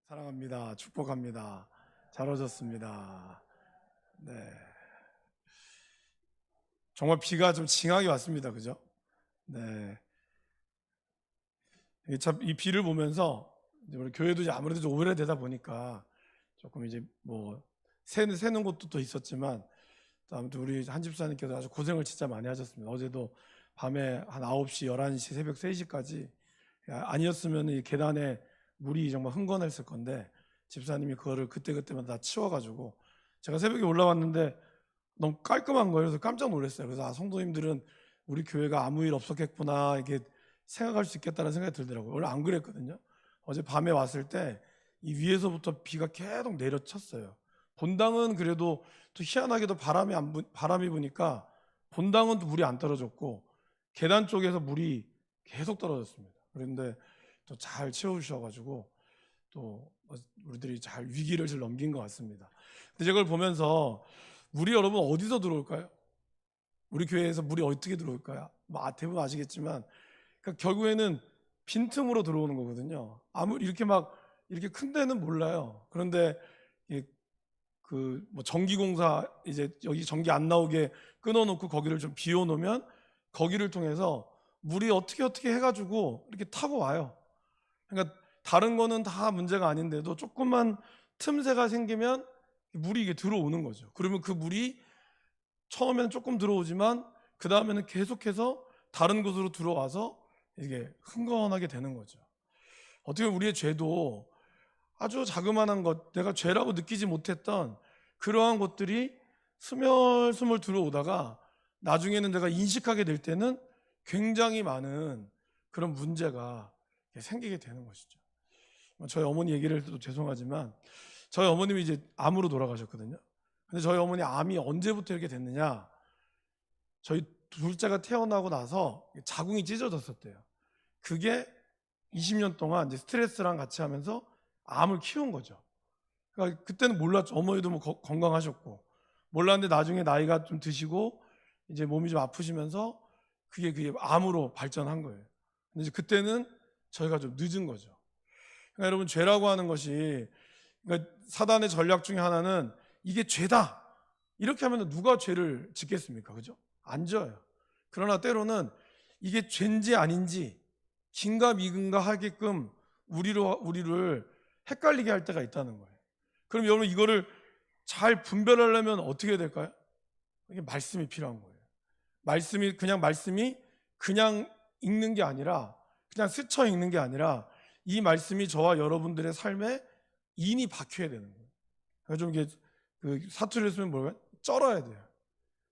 사랑합니다. 축복합니다. 잘 오셨습니다. 네. 정말 비가 좀 징하게 왔습니다. 그죠? 네. 이게 참 이 비를 보면서 이제 우리 교회도 이제 아무래도 좀 오래되다 보니까 조금 이제 뭐 새는 곳도 또 있었지만, 아무튼 우리 한 집사님께서 아주 고생을 진짜 많이 하셨습니다. 어제도 밤에 한 9시, 11시, 새벽 3시까지 아니었으면 이 계단에 물이 정말 흥건했을 건데 집사님이 그거를 그때그때마다 다 치워가지고, 제가 새벽에 올라왔는데 너무 깔끔한 거예요. 그래서 깜짝 놀랐어요. 그래서 성도님들은 우리 교회가 아무 일 없었겠구나 이렇게 생각할 수 있겠다는 생각이 들더라고요. 원래 안 그랬거든요. 어제 밤에 왔을 때 이 위에서부터 비가 계속 내려쳤어요. 본당은 그래도 또 희한하게도 바람이 부니까 본당은 또 물이 안 떨어졌고 계단 쪽에서 물이 계속 떨어졌습니다. 그런데 또 잘 채워주셔가지고 또 우리들이 잘 위기를 잘 넘긴 것 같습니다. 근데 제가 그걸 보면서 물이 여러분 어디서 들어올까요? 우리 교회에서 물이 어떻게 들어올까요? 뭐 대부분 아시겠지만, 그러니까 결국에는 빈틈으로 들어오는 거거든요. 아무 이렇게 큰 데는 몰라요. 그런데 그 뭐 전기공사 이제 여기 전기 안 나오게 끊어놓고 거기를 좀 비워놓으면 거기를 통해서 물이 어떻게 해가지고 이렇게 타고 와요. 그러니까 다른 거는 다 문제가 아닌데도 조금만 틈새가 생기면 물이 이게 들어오는 거죠. 그러면 그 물이 처음에는 조금 들어오지만 그 다음에는 계속해서 다른 곳으로 들어와서 이게 흥건하게 되는 거죠. 어떻게 보면 우리의 죄도 아주 자그마한 것, 내가 죄라고 느끼지 못했던 그러한 것들이 스멀스멀 들어오다가 나중에는 내가 인식하게 될 때는 굉장히 많은 그런 문제가 생기게 되는 것이죠. 저희 어머니 얘기를 해도 죄송하지만 저희 어머님이 이제 암으로 돌아가셨거든요. 근데 저희 어머니 암이 언제부터 이렇게 됐느냐, 저희 둘째가 태어나고 나서 자궁이 찢어졌었대요. 그게 20년 동안 이제 스트레스랑 같이 하면서 암을 키운 거죠. 그러니까 그때는 몰랐죠. 어머니도 뭐 건강하셨고 몰랐는데 나중에 나이가 좀 드시고 이제 몸이 좀 아프시면서 그게 암으로 발전한 거예요. 근데 이제 그때는 저희가 좀 늦은 거죠. 그러니까 여러분, 죄라고 하는 것이, 그러니까 사단의 전략 중에 하나는 이게 죄다 이렇게 하면 누가 죄를 짓겠습니까? 그죠? 안 져요. 그러나 때로는 이게 죄인지 아닌지 긴가미근가 하게끔 우리를 헷갈리게 할 때가 있다는 거예요. 그럼 여러분, 이거를 잘 분별하려면 어떻게 해야 될까요? 이게 말씀이 필요한 거예요. 말씀이 그냥 읽는 게 아니라, 그냥 스쳐 읽는 게 아니라 이 말씀이 저와 여러분들의 삶에 인이 박혀야 되는 거예요. 그래서 좀 이게 그 사투리를 쓰면 뭐예요? 쩔어야 돼요.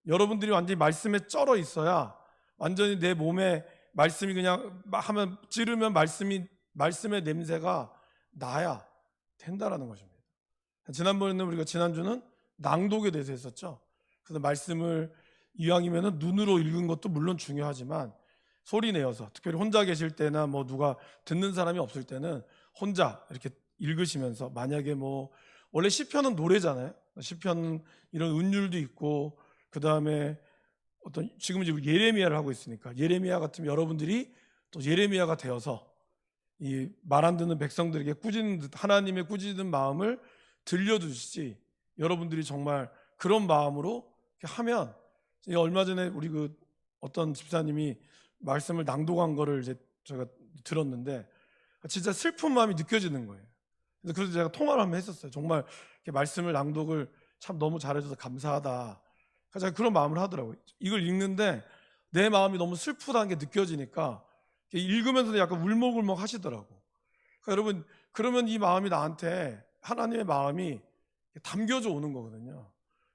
여러분들이 완전히 말씀에 쩔어 있어야 완전히 내 몸에 말씀이 그냥 하면 찌르면 말씀의 냄새가 나야 된다라는 것입니다. 지난번에는 우리가 지난주는 낭독에 대해서 했었죠. 그래서 말씀을 이왕이면 눈으로 읽은 것도 물론 중요하지만 소리 내어서, 특별히 혼자 계실 때나 뭐 누가 듣는 사람이 없을 때는 혼자 이렇게 읽으시면서, 만약에 뭐 원래 시편은 노래잖아요. 시편 이런 은율도 있고, 그 다음에 어떤 지금 이제 예레미야를 하고 있으니까 예레미야 같으면 여러분들이 또 예레미야가 되어서 이 말 안 듣는 백성들에게 꾸짖는 듯 하나님의 꾸짖는 마음을 들려주시지, 여러분들이 정말 그런 마음으로 하면, 얼마 전에 우리 그 어떤 집사님이 말씀을 낭독한 거를 이제 제가 들었는데 진짜 슬픈 마음이 느껴지는 거예요. 그래서 제가 통화를 한번 했었어요. 정말 이렇게 말씀을 낭독을 참 너무 잘해줘서 감사하다. 제가 그런 마음을 하더라고요. 이걸 읽는데 내 마음이 너무 슬프다는 게 느껴지니까 읽으면서도 약간 울먹울먹 하시더라고. 그러니까 여러분, 그러면 이 마음이 나한테 하나님의 마음이 담겨져 오는 거거든요.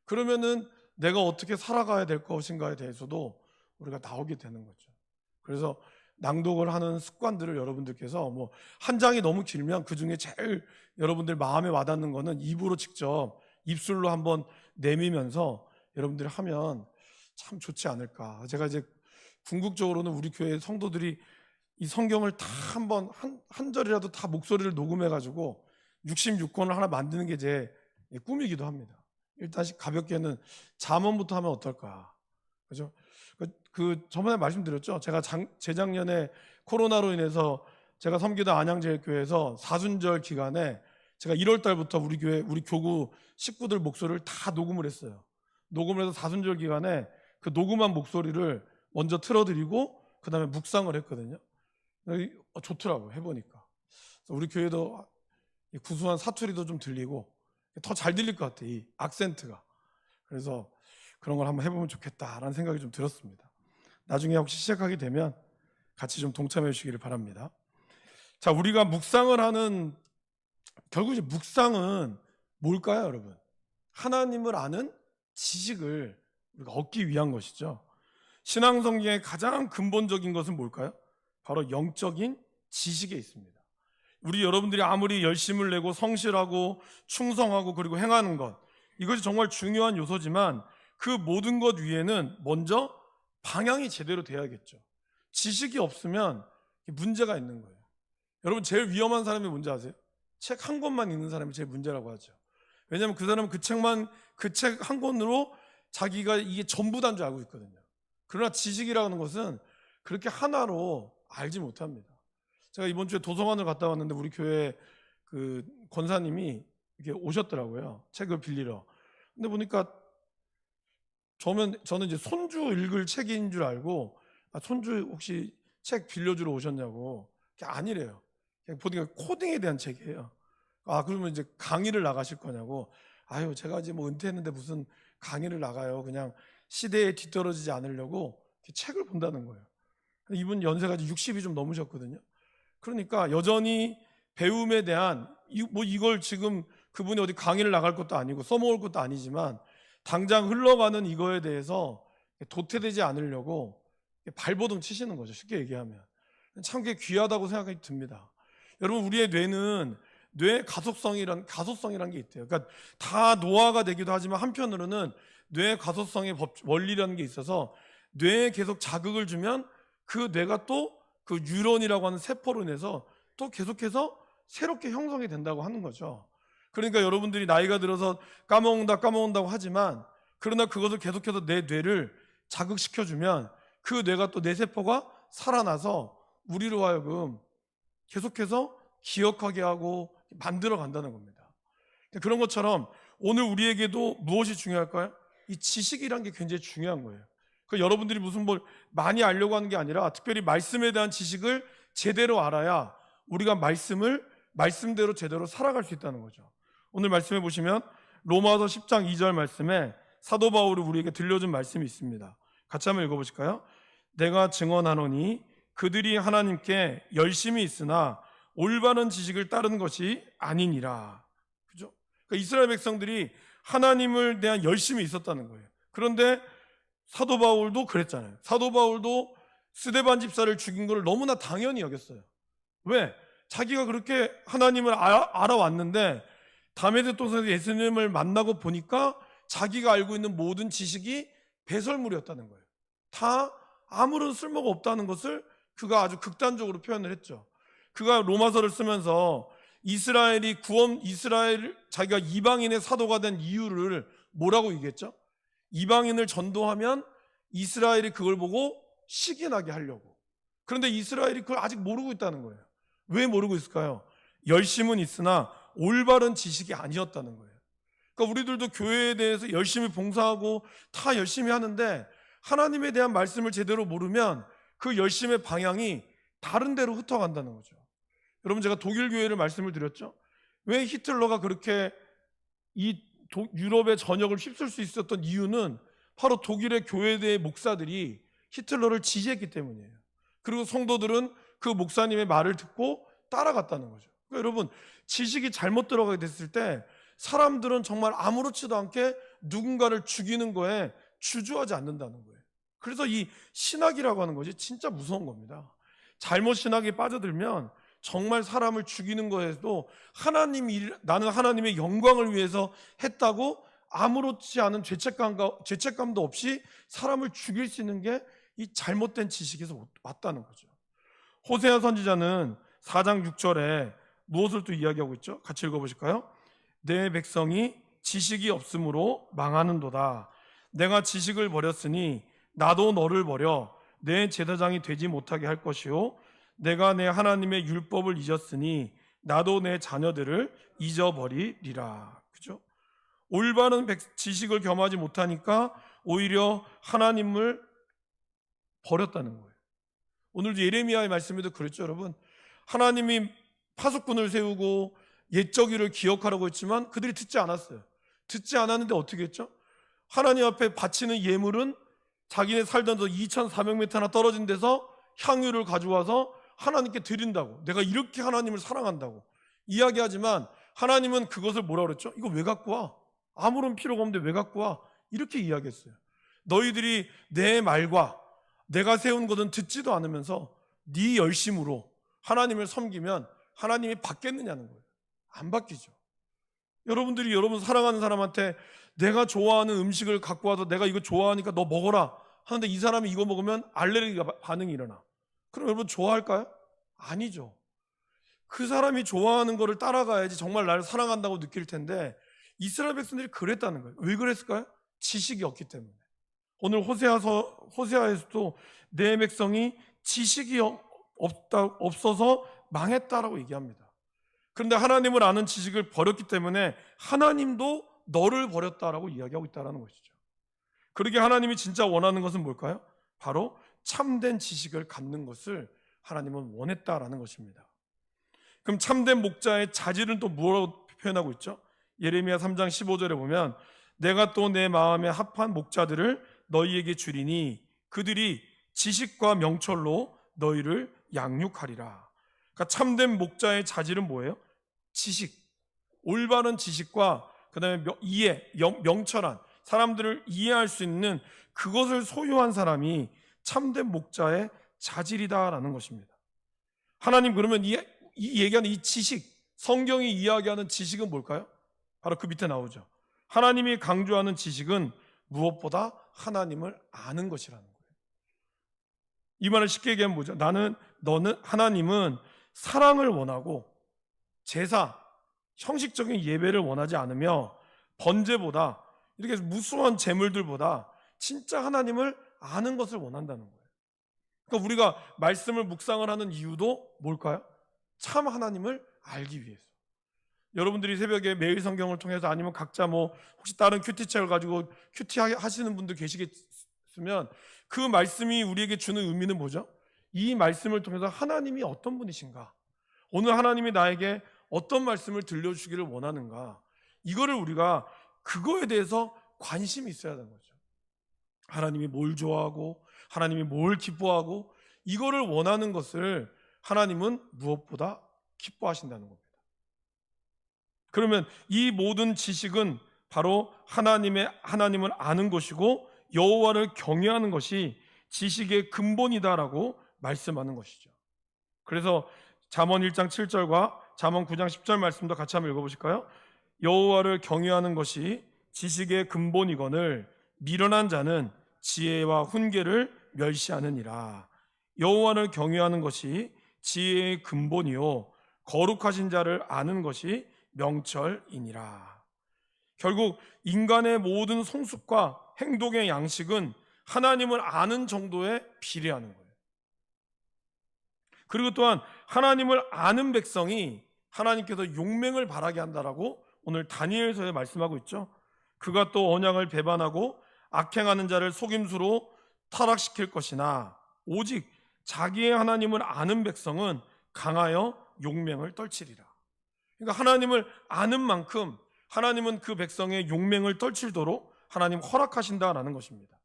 그러면은 내가 어떻게 살아가야 될 것인가에 대해서도 우리가 나오게 되는 거죠. 그래서 낭독을 하는 습관들을 여러분들께서, 뭐 한 장이 너무 길면 그 중에 제일 여러분들 마음에 와닿는 거는 입으로 직접 입술로 한번 내밀면서 여러분들이 하면 참 좋지 않을까. 제가 이제 궁극적으로는 우리 교회 성도들이 이 성경을 다 한번 한 절이라도 다 목소리를 녹음해 가지고 66권을 하나 만드는 게 제 꿈이기도 합니다. 일단 가볍게는 잠언부터 하면 어떨까. 그죠? 그 저번에 말씀드렸죠. 제가 재작년에 코로나로 인해서 제가 섬기던 안양제일교회에서 사순절 기간에 제가 1월 달부터 우리 교회 우리 교구 식구들 목소리를 다 녹음을 했어요. 녹음을 해서 사순절 기간에 그 녹음한 목소리를 먼저 틀어드리고 그 다음에 묵상을 했거든요. 좋더라고요. 해보니까. 우리 교회도 이 구수한 사투리도 좀 들리고 더 잘 들릴 것 같아요. 이 악센트가. 그래서 그런 걸 한번 해보면 좋겠다라는 생각이 좀 들었습니다. 나중에 혹시 시작하게 되면 같이 좀 동참해 주시기를 바랍니다. 자, 우리가 묵상을 하는, 결국 이제 묵상은 뭘까요, 여러분? 하나님을 아는 지식을 우리가 얻기 위한 것이죠. 신앙 성경의 가장 근본적인 것은 뭘까요? 바로 영적인 지식에 있습니다. 우리 여러분들이 아무리 열심을 내고 성실하고 충성하고 그리고 행하는 것, 이것이 정말 중요한 요소지만 그 모든 것 위에는 먼저 방향이 제대로 돼야겠죠. 지식이 없으면 문제가 있는 거예요. 여러분, 제일 위험한 사람이 뭔지 아세요? 책 한 권만 읽는 사람이 제일 문제라고 하죠. 왜냐하면 그 사람은 그 책 한 권으로 자기가 이게 전부다인 줄 알고 있거든요. 그러나 지식이라는 것은 그렇게 하나로 알지 못합니다. 제가 이번 주에 도서관을 갔다 왔는데 우리 교회 그 권사님이 이렇게 오셨더라고요. 책을 빌리러. 근데 보니까 저는 이제 손주 읽을 책인 줄 알고, 손주 혹시 책 빌려주러 오셨냐고. 아니래요. 그냥 보니까 코딩에 대한 책이에요. 그러면 이제 강의를 나가실 거냐고. 아유, 제가 이제 뭐 은퇴했는데 무슨 강의를 나가요. 그냥 시대에 뒤떨어지지 않으려고 책을 본다는 거예요. 이분 연세가 60이 좀 넘으셨거든요. 그러니까 여전히 배움에 대한 이걸 지금 그분이 어디 강의를 나갈 것도 아니고 써먹을 것도 아니지만 당장 흘러가는 이거에 대해서 도태되지 않으려고 발버둥 치시는 거죠. 쉽게 얘기하면. 참 그게 귀하다고 생각이 듭니다. 여러분, 우리의 뇌는 뇌 가소성이란 게 있대요. 그러니까 다 노화가 되기도 하지만 한편으로는 뇌 가소성의 원리라는 게 있어서 뇌에 계속 자극을 주면 그 뇌가 또 그 뉴런이라고 하는 세포로 인해서 또 계속해서 새롭게 형성이 된다고 하는 거죠. 그러니까 여러분들이 나이가 들어서 까먹는다고 하지만 그러나 그것을 계속해서 내 뇌를 자극시켜주면 그 뇌가 또 내 세포가 살아나서 우리로 하여금 계속해서 기억하게 하고 만들어 간다는 겁니다. 그런 것처럼 오늘 우리에게도 무엇이 중요할까요? 이 지식이란 게 굉장히 중요한 거예요. 여러분들이 무슨 뭘 많이 알려고 하는 게 아니라 특별히 말씀에 대한 지식을 제대로 알아야 우리가 말씀대로 제대로 살아갈 수 있다는 거죠. 오늘 말씀해 보시면 로마서 10장 2절 말씀에 사도 바울이 우리에게 들려준 말씀이 있습니다. 같이 한번 읽어보실까요? 내가 증언하노니 그들이 하나님께 열심히 있으나 올바른 지식을 따르는 것이 아니니라. 그죠? 그러니까 이스라엘 백성들이 하나님을 대한 열심이 있었다는 거예요. 그런데 사도 바울도 그랬잖아요. 사도 바울도 스데반 집사를 죽인 걸 너무나 당연히 여겼어요. 왜? 자기가 그렇게 하나님을 알아왔는데 다메섹 도상에서 예수님을 만나고 보니까 자기가 알고 있는 모든 지식이 배설물이었다는 거예요. 다 아무런 쓸모가 없다는 것을 그가 아주 극단적으로 표현을 했죠. 그가 로마서를 쓰면서 자기가 이방인의 사도가 된 이유를 뭐라고 얘기했죠? 이방인을 전도하면 이스라엘이 그걸 보고 시기나게 하려고. 그런데 이스라엘이 그걸 아직 모르고 있다는 거예요. 왜 모르고 있을까요? 열심은 있으나 올바른 지식이 아니었다는 거예요. 그러니까 우리들도 교회에 대해서 열심히 봉사하고 다 열심히 하는데 하나님에 대한 말씀을 제대로 모르면 그 열심의 방향이 다른 데로 흩어간다는 거죠. 여러분, 제가 독일 교회를 말씀을 드렸죠. 왜 히틀러가 그렇게 유럽의 전역을 휩쓸 수 있었던 이유는 바로 독일의 교회의 목사들이 히틀러를 지지했기 때문이에요. 그리고 성도들은 그 목사님의 말을 듣고 따라갔다는 거죠. 그러니까 여러분, 지식이 잘못 들어가게 됐을 때 사람들은 정말 아무렇지도 않게 누군가를 죽이는 거에 주저하지 않는다는 거예요. 그래서 이 신학이라고 하는 것이 진짜 무서운 겁니다. 잘못 신학에 빠져들면 정말 사람을 죽이는 거에도 나는 하나님의 영광을 위해서 했다고 아무렇지 않은 죄책감도 없이 사람을 죽일 수 있는 게 이 잘못된 지식에서 왔다는 거죠. 호세아 선지자는 4장 6절에 무엇을 또 이야기하고 있죠? 같이 읽어보실까요? 내 백성이 지식이 없으므로 망하는도다. 내가 지식을 버렸으니 나도 너를 버려 내 제사장이 되지 못하게 할 것이요 내가 내 하나님의 율법을 잊었으니 나도 내 자녀들을 잊어버리리라. 그죠? 올바른 지식을 겸하지 못하니까 오히려 하나님을 버렸다는 거예요. 오늘도 예레미야의 말씀에도 그랬죠, 여러분. 하나님이 파수꾼을 세우고 옛적 일을 기억하라고 했지만 그들이 듣지 않았어요. 듣지 않았는데 어떻게 했죠? 하나님 앞에 바치는 예물은 자기네 살던 데 2,400m나 떨어진 데서 향유를 가져와서 하나님께 드린다고, 내가 이렇게 하나님을 사랑한다고 이야기하지만 하나님은 그것을 뭐라 그랬죠? 이거 왜 갖고 와? 아무런 필요가 없는데 왜 갖고 와? 이렇게 이야기했어요. 너희들이 내 말과 내가 세운 것은 듣지도 않으면서 네 열심으로 하나님을 섬기면 하나님이 받겠느냐는 거예요. 안 받기죠. 여러분들이 여러분 사랑하는 사람한테 내가 좋아하는 음식을 갖고 와서 내가 이거 좋아하니까 너 먹어라 하는데 이 사람이 이거 먹으면 알레르기 반응이 일어나. 그럼 여러분 좋아할까요? 아니죠. 그 사람이 좋아하는 거를 따라가야지 정말 나를 사랑한다고 느낄 텐데 이스라엘 백성들이 그랬다는 거예요. 왜 그랬을까요? 지식이 없기 때문에. 오늘 호세아에서도 내 백성이 지식이 없어서 망했다라고 얘기합니다. 그런데 하나님을 아는 지식을 버렸기 때문에 하나님도 너를 버렸다라고 이야기하고 있다는 것이죠. 그러게 하나님이 진짜 원하는 것은 뭘까요? 바로 참된 지식을 갖는 것을 하나님은 원했다라는 것입니다. 그럼 참된 목자의 자질은 또 뭐라고 표현하고 있죠? 예레미야 3장 15절에 보면 내가 또 내 마음에 합한 목자들을 너희에게 주리니 그들이 지식과 명철로 너희를 양육하리라. 그러니까 참된 목자의 자질은 뭐예요? 지식, 올바른 지식과 그 다음에 명철한 사람들을 이해할 수 있는 그것을 소유한 사람이 참된 목자의 자질이다라는 것입니다. 하나님 그러면 이 얘기하는 이 지식, 성경이 이야기하는 지식은 뭘까요? 바로 그 밑에 나오죠. 하나님이 강조하는 지식은 무엇보다 하나님을 아는 것이라는 거예요. 이 말을 쉽게 얘기하면 뭐죠? 하나님은 사랑을 원하고 제사, 형식적인 예배를 원하지 않으며 번제보다 이렇게 무수한 제물들보다 진짜 하나님을 아는 것을 원한다는 거예요. 그러니까 우리가 말씀을 묵상을 하는 이유도 뭘까요? 참 하나님을 알기 위해서. 여러분들이 새벽에 매일 성경을 통해서 아니면 각자 혹시 다른 큐티책을 가지고 큐티 하시는 분들 계시겠으면 그 말씀이 우리에게 주는 의미는 뭐죠? 이 말씀을 통해서 하나님이 어떤 분이신가? 오늘 하나님이 나에게 어떤 말씀을 들려주기를 원하는가? 이거를 우리가 그거에 대해서 관심이 있어야 하는 거죠. 하나님이 뭘 좋아하고 하나님이 뭘 기뻐하고 이거를 원하는 것을 하나님은 무엇보다 기뻐하신다는 겁니다. 그러면 이 모든 지식은 바로 하나님을 아는 것이고 여호와를 경외하는 것이 지식의 근본이다라고 말씀하는 것이죠. 그래서 잠언 1장 7절과 잠언 9장 10절 말씀도 같이 한번 읽어보실까요? 여호와를 경외하는 것이 지식의 근본이거늘 미련한 자는 지혜와 훈계를 멸시하느니라. 여호와를 경외하는 것이 지혜의 근본이요 거룩하신 자를 아는 것이 명철이니라. 결국 인간의 모든 성숙과 행동의 양식은 하나님을 아는 정도에 비례하는 거예요. 그리고 또한 하나님을 아는 백성이 하나님께서 용맹을 발하게 한다라고 오늘 다니엘서에 말씀하고 있죠. 그가 또 언약을 배반하고 악행하는 자를 속임수로 타락시킬 것이나 오직 자기의 하나님을 아는 백성은 강하여 용맹을 떨치리라. 그러니까 하나님을 아는 만큼 하나님은 그 백성의 용맹을 떨치도록 하나님 허락하신다라는 것입니다.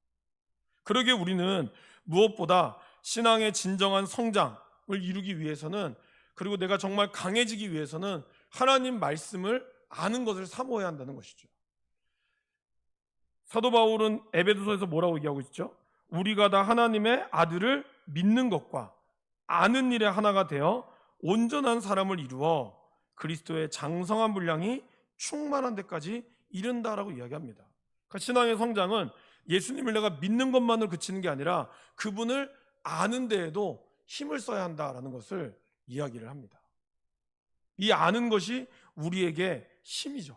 그러기에 우리는 무엇보다 신앙의 진정한 성장을 이루기 위해서는, 그리고 내가 정말 강해지기 위해서는 하나님 말씀을 아는 것을 사모해야 한다는 것이죠. 사도 바울은 에베소서에서 뭐라고 얘기하고 있죠? 우리가 다 하나님의 아들을 믿는 것과 아는 일에 하나가 되어 온전한 사람을 이루어 그리스도의 장성한 분량이 충만한 데까지 이른다라고 이야기합니다. 그러니까 신앙의 성장은 예수님을 내가 믿는 것만으로 그치는 게 아니라 그분을 아는 데에도 힘을 써야 한다라는 것을 이야기를 합니다. 이 아는 것이 우리에게 힘이죠.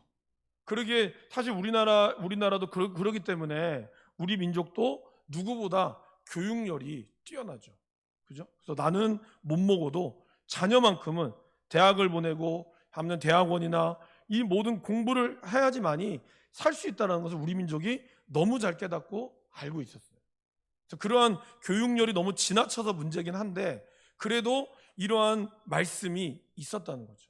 그러기에 사실 우리나라도 그러기 때문에 우리 민족도 누구보다 교육열이 뛰어나죠. 그죠? 그래서 나는 못 먹어도 자녀만큼은 대학을 보내고 하면 대학원이나 이 모든 공부를 해야지만이 살 수 있다는 것을 우리 민족이 너무 잘 깨닫고 알고 있었어요. 그래서 그러한 교육열이 너무 지나쳐서 문제긴 한데 그래도 이러한 말씀이 있었다는 거죠.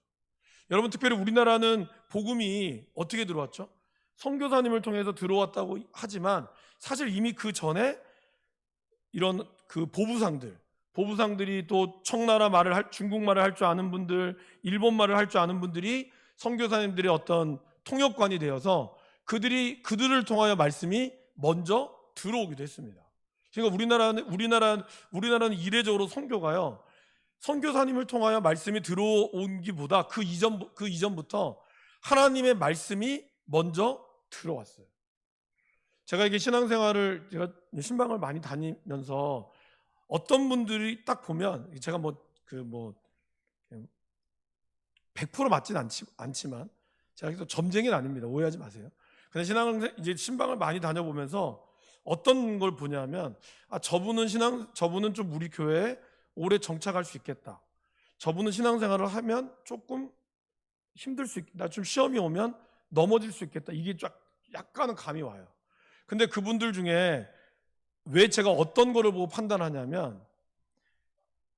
여러분, 특별히 우리나라는 복음이 어떻게 들어왔죠? 선교사님을 통해서 들어왔다고 하지만 사실 이미 그 전에 이런 그 보부상들이 또 청나라 중국말을 할 줄 아는 분들, 일본말을 할 줄 아는 분들이 선교사님들의 어떤 통역관이 되어서 그들을 통하여 말씀이 먼저 들어오기도 했습니다. 그러니까 우리나라는 이례적으로 선교가요, 선교사님을 통하여 말씀이 들어온기보다 그 이전부터 하나님의 말씀이 먼저 들어왔어요. 제가 이게 제가 신방을 많이 다니면서 어떤 분들이 딱 보면 제가 100% 맞진 않지만 제가 계속 점쟁이는 아닙니다. 오해하지 마세요. 근데 이제 신방을 많이 다녀보면서 어떤 걸 보냐면 저분은 좀 우리 교회에 오래 정착할 수 있겠다. 저분은 신앙생활을 하면 조금 힘들 수 있겠다. 좀 시험이 오면 넘어질 수 있겠다. 이게 약간은 감이 와요. 근데 그분들 중에 왜 제가 어떤 거를 보고 판단하냐면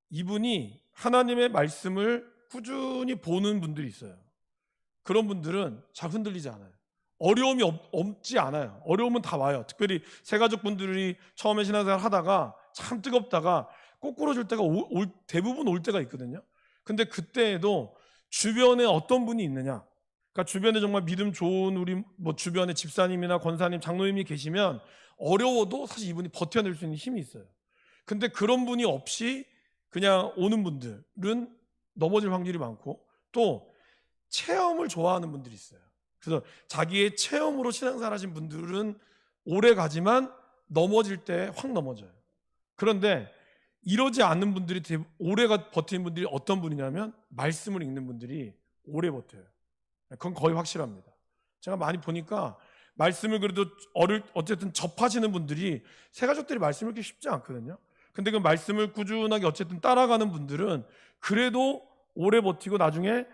이분이 하나님의 말씀을 꾸준히 보는 분들이 있어요. 그런 분들은 잘 흔들리지 않아요. 어려움이 없지 않아요. 어려움은 다 와요. 특별히 새가족 분들이 처음에 신앙생활 하다가 참 뜨겁다가 꼬꾸러질 때가 대부분 올 때가 있거든요. 근데 그때에도 주변에 어떤 분이 있느냐, 그러니까 주변에 정말 믿음 좋은 우리 주변에 집사님이나 권사님, 장로님이 계시면 어려워도 사실 이분이 버텨낼 수 있는 힘이 있어요. 근데 그런 분이 없이 그냥 오는 분들은 넘어질 확률이 많고 또 체험을 좋아하는 분들이 있어요. 그래서 자기의 체험으로 신앙생활 하신 분들은 오래 가지만 넘어질 때 확 넘어져요. 그런데 이러지 않는 분들이 오래 버티는 분들이 어떤 분이냐면 말씀을 읽는 분들이 오래 버텨요. 그건 거의 확실합니다. 제가 많이 보니까 말씀을 그래도 어쨌든 접하시는 분들이 새가족들이 말씀을 읽기 쉽지 않거든요. 근데 그 말씀을 꾸준하게 어쨌든 따라가는 분들은 그래도 오래 버티고 나중에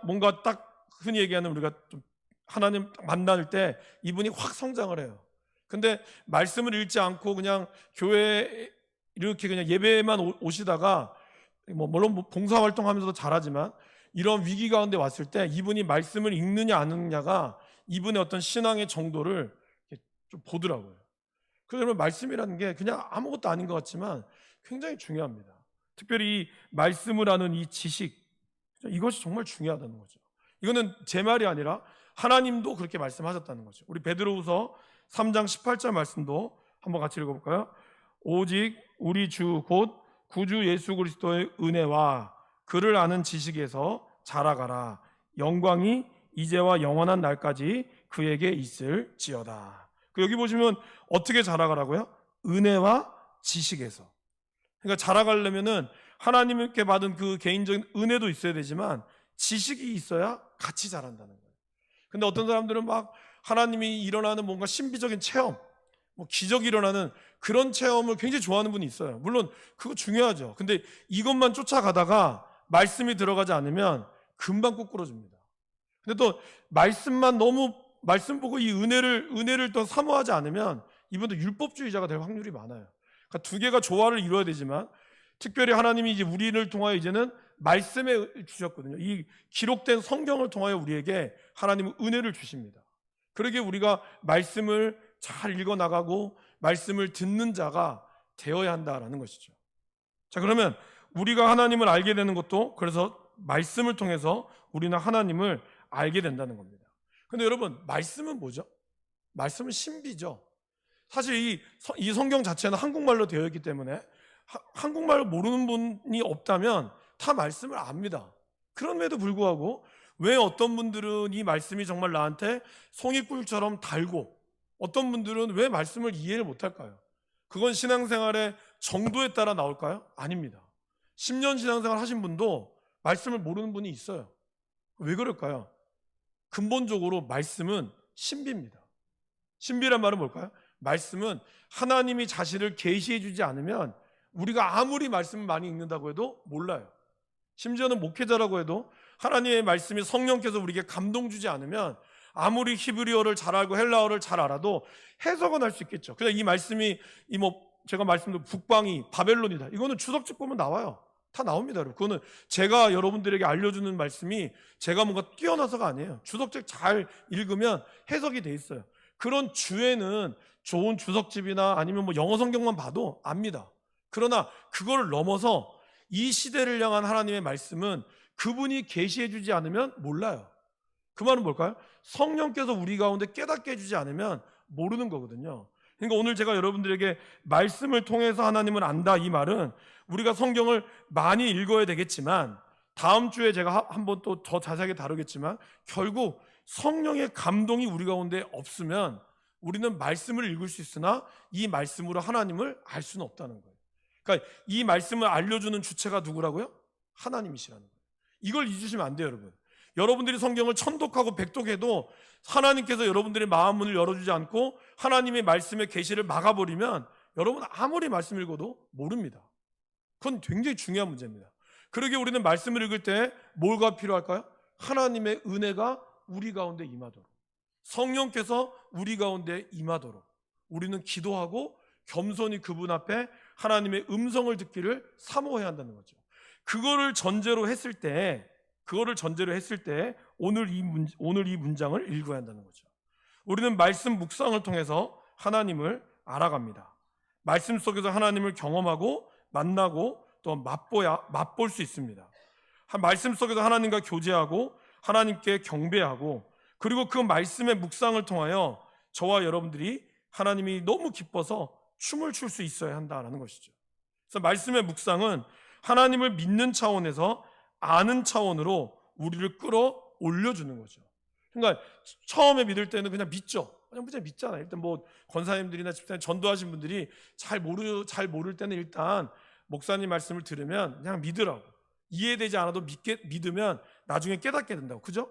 뭔가 딱 흔히 얘기하는 우리가 좀 하나님 만날 때 이분이 확 성장을 해요. 근데 말씀을 읽지 않고 그냥 교회에 이렇게 그냥 예배만 오시다가 물론 봉사활동 하면서도 잘하지만 이런 위기 가운데 왔을 때 이분이 말씀을 읽느냐 안 읽느냐가 이분의 어떤 신앙의 정도를 좀 보더라고요. 그러면 말씀이라는 게 그냥 아무것도 아닌 것 같지만 굉장히 중요합니다. 특별히 이 말씀을 아는 이 지식, 이것이 정말 중요하다는 거죠. 이거는 제 말이 아니라 하나님도 그렇게 말씀하셨다는 거죠. 우리 베드로후서 3장 18절 말씀도 한번 같이 읽어볼까요? 오직 우리 주 곧 구주 예수 그리스도의 은혜와 그를 아는 지식에서 자라가라. 영광이 이제와 영원한 날까지 그에게 있을지어다. 여기 보시면 어떻게 자라가라고요? 은혜와 지식에서. 그러니까 자라가려면은 하나님께 받은 그 개인적인 은혜도 있어야 되지만 지식이 있어야 같이 자란다는 거예요. 근데 어떤 사람들은 막 하나님이 일어나는 뭔가 신비적인 체험, 기적이 일어나는 그런 체험을 굉장히 좋아하는 분이 있어요. 물론 그거 중요하죠. 근데 이것만 쫓아가다가 말씀이 들어가지 않으면 금방 꼬꾸러집니다. 근데 또 말씀 보고 이 은혜를 또 사모하지 않으면 이분도 율법주의자가 될 확률이 많아요. 그러니까 두 개가 조화를 이루어야 되지만 특별히 하나님이 이제 우리를 통하여 이제는 말씀에 주셨거든요. 이 기록된 성경을 통하여 우리에게 하나님은 은혜를 주십니다. 그러게 우리가 말씀을 잘 읽어나가고 말씀을 듣는 자가 되어야 한다라는 것이죠. 자, 그러면 우리가 하나님을 알게 되는 것도 그래서 말씀을 통해서 우리는 하나님을 알게 된다는 겁니다. 근데 여러분, 말씀은 뭐죠? 말씀은 신비죠. 사실 이 성경 자체는 한국말로 되어 있기 때문에 한국말을 모르는 분이 없다면 다 말씀을 압니다. 그럼에도 불구하고 왜 어떤 분들은 이 말씀이 정말 나한테 송이꿀처럼 달고 어떤 분들은 왜 말씀을 이해를 못할까요? 그건 신앙생활의 정도에 따라 나올까요? 아닙니다. 10년 신앙생활 하신 분도 말씀을 모르는 분이 있어요. 왜 그럴까요? 근본적으로 말씀은 신비입니다. 신비란 말은 뭘까요? 말씀은 하나님이 자신을 계시해 주지 않으면 우리가 아무리 말씀을 많이 읽는다고 해도 몰라요. 심지어는 목회자라고 해도 하나님의 말씀이 성령께서 우리에게 감동 주지 않으면 아무리 히브리어를 잘 알고 헬라어를 잘 알아도 해석은 할 수 있겠죠. 그냥 이 말씀이 제가 말씀드린 북방이 바벨론이다, 이거는 주석집 보면 나와요. 다 나옵니다. 그거는 제가 여러분들에게 알려주는 말씀이 제가 뭔가 뛰어나서가 아니에요. 주석책 잘 읽으면 해석이 돼 있어요. 그런 주에는 좋은 주석집이나 아니면 영어 성경만 봐도 압니다. 그러나 그거를 넘어서 이 시대를 향한 하나님의 말씀은 그분이 계시해 주지 않으면 몰라요. 그 말은 뭘까요? 성령께서 우리 가운데 깨닫게 해주지 않으면 모르는 거거든요. 그러니까 오늘 제가 여러분들에게 말씀을 통해서 하나님을 안다, 이 말은 우리가 성경을 많이 읽어야 되겠지만, 다음 주에 제가 한번 또 더 자세하게 다루겠지만, 결국 성령의 감동이 우리 가운데 없으면 우리는 말씀을 읽을 수 있으나 이 말씀으로 하나님을 알 수는 없다는 거예요. 그러니까 이 말씀을 알려주는 주체가 누구라고요? 하나님이시라는 거예요. 이걸 잊으시면 안 돼요, 여러분. 여러분들이 성경을 천독하고 백독해도 하나님께서 여러분들의 마음문을 열어주지 않고 하나님의 말씀의 계시를 막아버리면 여러분 아무리 말씀 읽어도 모릅니다. 그건 굉장히 중요한 문제입니다. 그러기에 우리는 말씀을 읽을 때 뭐가 필요할까요? 하나님의 은혜가 우리 가운데 임하도록, 성령께서 우리 가운데 임하도록 우리는 기도하고 겸손히 그분 앞에 하나님의 음성을 듣기를 사모해야 한다는 거죠. 그거를 전제로 했을 때 오늘 이 문장을 읽어야 한다는 거죠. 우리는 말씀 묵상을 통해서 하나님을 알아갑니다. 말씀 속에서 하나님을 경험하고 만나고 또 맛볼 수 있습니다. 말씀 속에서 하나님과 교제하고 하나님께 경배하고, 그리고 그 말씀의 묵상을 통하여 저와 여러분들이 하나님이 너무 기뻐서 춤을 출 수 있어야 한다는 것이죠. 그래서 말씀의 묵상은 하나님을 믿는 차원에서 아는 차원으로 우리를 끌어올려주는 거죠. 그러니까 처음에 믿을 때는 그냥 믿죠. 그냥 믿잖아요. 일단 권사님들이나 집사님, 전도하신 분들이 잘 모를 때는 일단 목사님 말씀을 들으면 그냥 믿으라고, 이해되지 않아도 믿으면 나중에 깨닫게 된다고. 그죠?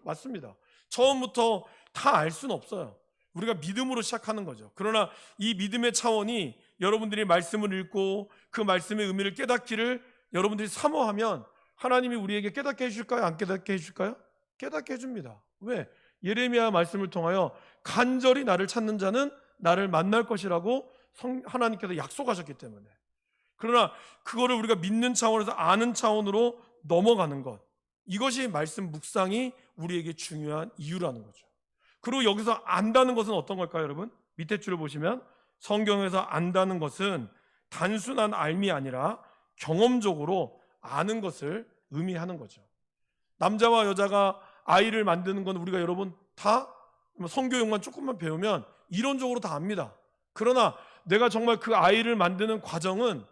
맞습니다. 처음부터 다 알 수는 없어요. 우리가 믿음으로 시작하는 거죠. 그러나 이 믿음의 차원이 여러분들이 말씀을 읽고 그 말씀의 의미를 깨닫기를 여러분들이 사모하면 하나님이 우리에게 깨닫게 해줄까요? 안 깨닫게 해줄까요? 깨닫게 해줍니다. 왜? 예레미야 말씀을 통하여 간절히 나를 찾는 자는 나를 만날 것이라고 하나님께서 약속하셨기 때문에. 그러나 그거를 우리가 믿는 차원에서 아는 차원으로 넘어가는 것, 이것이 말씀 묵상이 우리에게 중요한 이유라는 거죠. 그리고 여기서 안다는 것은 어떤 걸까요, 여러분? 밑에 줄을 보시면 성경에서 안다는 것은 단순한 알미 아니라 경험적으로 아는 것을 의미하는 거죠. 남자와 여자가 아이를 만드는 건 우리가 여러분 다 성교육만 조금만 배우면 이론적으로 다 압니다. 그러나 내가 정말 그 아이를 만드는 과정은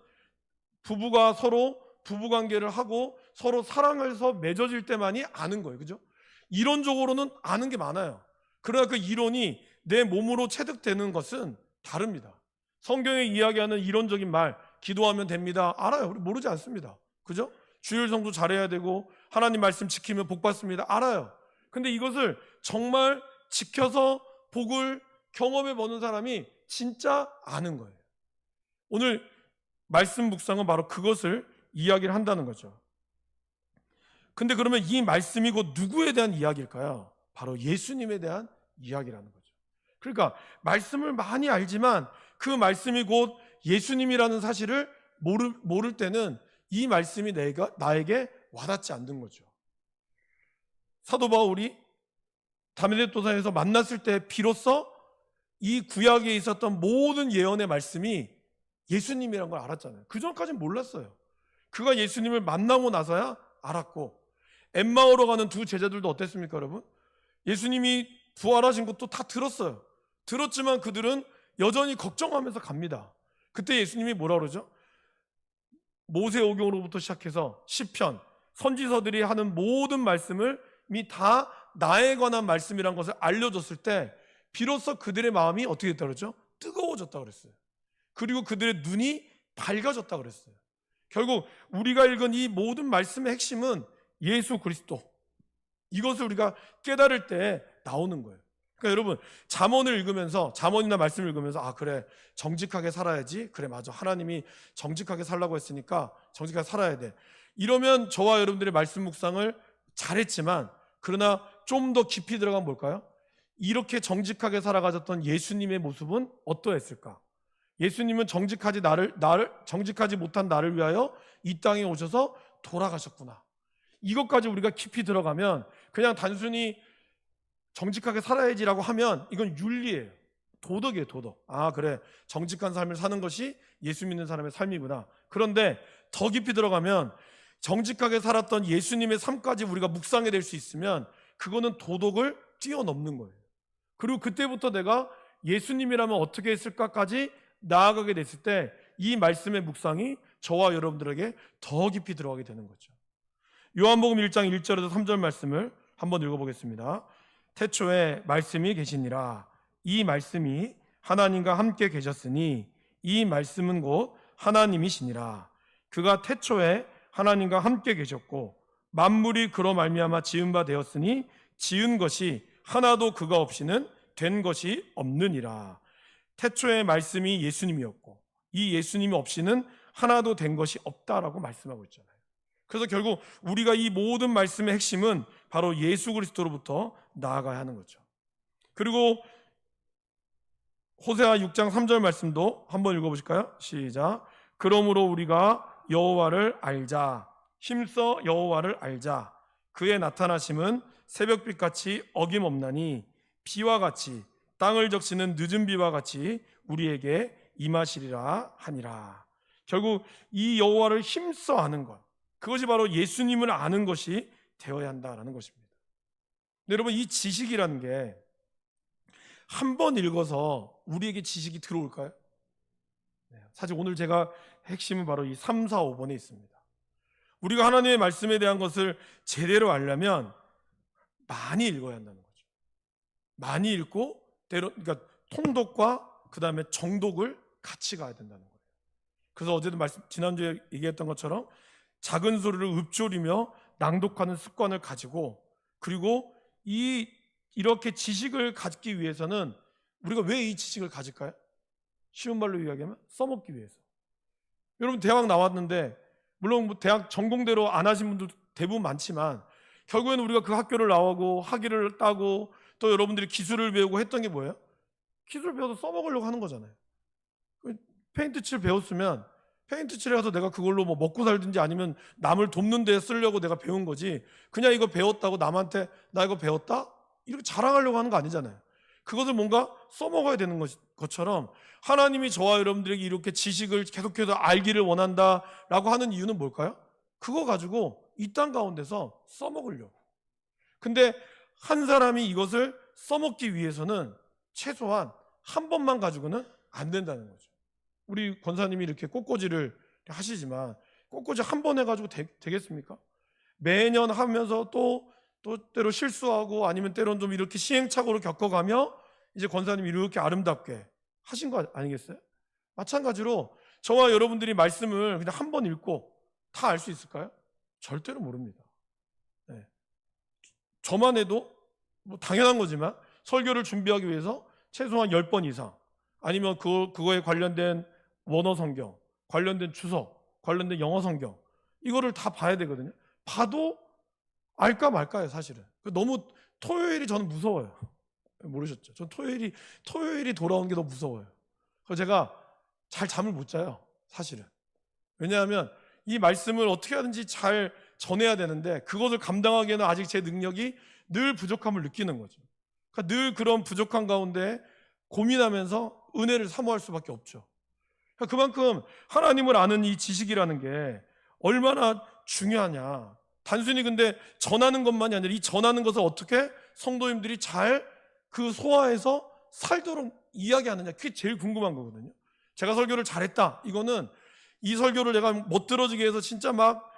부부가 서로 부부관계를 하고 서로 사랑해서 맺어질 때만이 아는 거예요. 그죠? 이론적으로는 아는 게 많아요. 그러나 그 이론이 내 몸으로 체득되는 것은 다릅니다. 성경에 이야기하는 이론적인 말, 기도하면 됩니다, 알아요. 우리 모르지 않습니다. 그죠? 주일 성도 잘해야 되고 하나님 말씀 지키면 복 받습니다, 알아요. 근데 이것을 정말 지켜서 복을 경험해 보는 사람이 진짜 아는 거예요. 오늘 말씀 묵상은 바로 그것을 이야기를 한다는 거죠. 근데 그러면 이 말씀이 곧 누구에 대한 이야기일까요? 바로 예수님에 대한 이야기라는 거죠. 그러니까 말씀을 많이 알지만 그 말씀이 곧 예수님이라는 사실을 모를 때는 이 말씀이 나에게 와닿지 않는 거죠. 사도 바울이 다메섹도사에서 만났을 때 비로소 이 구약에 있었던 모든 예언의 말씀이 예수님이라는 걸 알았잖아요. 그 전까지는 몰랐어요. 그가 예수님을 만나고 나서야 알았고, 엠마오로 가는 두 제자들도 어땠습니까, 여러분? 예수님이 부활하신 것도 다 들었어요. 들었지만 그들은 여전히 걱정하면서 갑니다. 그때 예수님이 뭐라 그러죠? 모세오경으로부터 시작해서 시편, 선지서들이 하는 모든 말씀을 다 나에 관한 말씀이란 것을 알려줬을 때 비로소 그들의 마음이 어떻게 됐다 그러죠? 뜨거워졌다 그랬어요. 그리고 그들의 눈이 밝아졌다 그랬어요. 결국 우리가 읽은 이 모든 말씀의 핵심은 예수 그리스도, 이것을 우리가 깨달을 때 나오는 거예요. 그러니까 여러분, 잠언을 읽으면서, 잠언이나 말씀을 읽으면서 아 그래, 정직하게 살아야지, 그래 맞아, 하나님이 정직하게 살라고 했으니까 정직하게 살아야 돼, 이러면 저와 여러분들의 말씀 묵상을 잘했지만, 그러나 좀 더 깊이 들어가면 뭘까요? 이렇게 정직하게 살아가셨던 예수님의 모습은 어떠했을까? 예수님은 정직하지 못한 나를 위하여 이 땅에 오셔서 돌아가셨구나. 이것까지 우리가 깊이 들어가면 그냥 단순히 정직하게 살아야지라고 하면 이건 윤리예요. 도덕이에요, 도덕. 아, 그래. 정직한 삶을 사는 것이 예수 믿는 사람의 삶이구나. 그런데 더 깊이 들어가면 정직하게 살았던 예수님의 삶까지 우리가 묵상해 낼 수 있으면 그거는 도덕을 뛰어넘는 거예요. 그리고 그때부터 내가 예수님이라면 어떻게 했을까까지 나아가게 됐을 때 이 말씀의 묵상이 저와 여러분들에게 더 깊이 들어가게 되는 거죠. 요한복음 1장 1절에서 3절 말씀을 한번 읽어보겠습니다. 태초에 말씀이 계시니라. 이 말씀이 하나님과 함께 계셨으니 이 말씀은 곧 하나님이시니라. 그가 태초에 하나님과 함께 계셨고 만물이 그로 말미암아 지은 바 되었으니 지은 것이 하나도 그가 없이는 된 것이 없느니라. 태초에 말씀이 예수님이었고 이 예수님이 없이는 하나도 된 것이 없다라고 말씀하고 있잖아요. 그래서 결국 우리가 이 모든 말씀의 핵심은 바로 예수 그리스도로부터 나아가야 하는 거죠. 그리고 호세아 6장 3절 말씀도 한번 읽어보실까요? 시작. 그러므로 우리가 여호와를 알자. 힘써 여호와를 알자. 그의 나타나심은 새벽빛같이 어김없나니 비와 같이 땅을 적시는 늦은 비와 같이 우리에게 임하시리라 하니라. 결국 이 여호와를 힘써 아는 것, 그것이 바로 예수님을 아는 것이 되어야 한다라는 것입니다. 근데 여러분, 이 지식이라는 게 한 번 읽어서 우리에게 지식이 들어올까요? 사실 오늘 제가 핵심은 바로 이 3, 4, 5번에 있습니다. 우리가 하나님의 말씀에 대한 것을 제대로 알려면 많이 읽어야 한다는 거죠. 많이 읽고 그러니까 통독과 그 다음에 정독을 같이 가야 된다는 거예요. 그래서 어제도 지난주에 얘기했던 것처럼 작은 소리를 읊조리며 낭독하는 습관을 가지고, 그리고 이렇게 지식을 갖기 위해서는 우리가 왜 이 지식을 가질까요? 쉬운 말로 이야기하면 써먹기 위해서. 여러분, 대학 나왔는데 물론 뭐 대학 전공대로 안 하신 분들 대부분 많지만 결국에는 우리가 그 학교를 나오고 학위를 따고 또 여러분들이 기술을 배우고 했던 게 뭐예요? 기술을 배워서 써먹으려고 하는 거잖아요. 페인트 칠 배웠으면 페인트 칠해서 내가 그걸로 뭐 먹고 살든지 아니면 남을 돕는 데 쓰려고 내가 배운 거지, 그냥 이거 배웠다고 남한테 나 이거 배웠다? 이렇게 자랑하려고 하는 거 아니잖아요. 그것을 뭔가 써먹어야 되는 것처럼 하나님이 저와 여러분들에게 이렇게 지식을 계속해서 알기를 원한다라고 하는 이유는 뭘까요? 그거 가지고 이 땅 가운데서 써먹으려고. 근데 한 사람이 이것을 써먹기 위해서는 최소한 한 번만 가지고는 안 된다는 거죠. 우리 권사님이 이렇게 꽃꽂이를 하시지만 꽃꽂이 한 번 해가지고 되겠습니까? 매년 하면서 또 때로 실수하고 아니면 때로는 좀 이렇게 시행착오를 겪어가며 이제 권사님이 이렇게 아름답게 하신 거 아니겠어요? 마찬가지로 저와 여러분들이 말씀을 그냥 한 번 읽고 다 알 수 있을까요? 절대로 모릅니다. 네. 저만 해도 뭐 당연한 거지만 설교를 준비하기 위해서 최소한 10번 이상, 아니면 그거에 관련된 원어 성경, 관련된 주석, 관련된 영어 성경, 이거를 다 봐야 되거든요. 봐도 알까 말까요, 사실은. 너무 토요일이 저는 무서워요. 모르셨죠? 전 토요일이 돌아오는 게 너무 무서워요. 그래서 제가 잘 잠을 못 자요, 사실은. 왜냐하면 이 말씀을 어떻게 하든지 잘 전해야 되는데 그것을 감당하기에는 아직 제 능력이 늘 부족함을 느끼는 거죠. 그러니까 늘 그런 부족한 가운데 고민하면서 은혜를 사모할 수밖에 없죠. 그러니까 그만큼 하나님을 아는 이 지식이라는 게 얼마나 중요하냐. 단순히 근데 전하는 것만이 아니라 이 전하는 것을 어떻게 성도님들이 잘 그 소화해서 살도록 이야기하느냐, 그게 제일 궁금한 거거든요. 제가 설교를 잘했다, 이거는 이 설교를 내가 못 들어지게 해서 진짜 막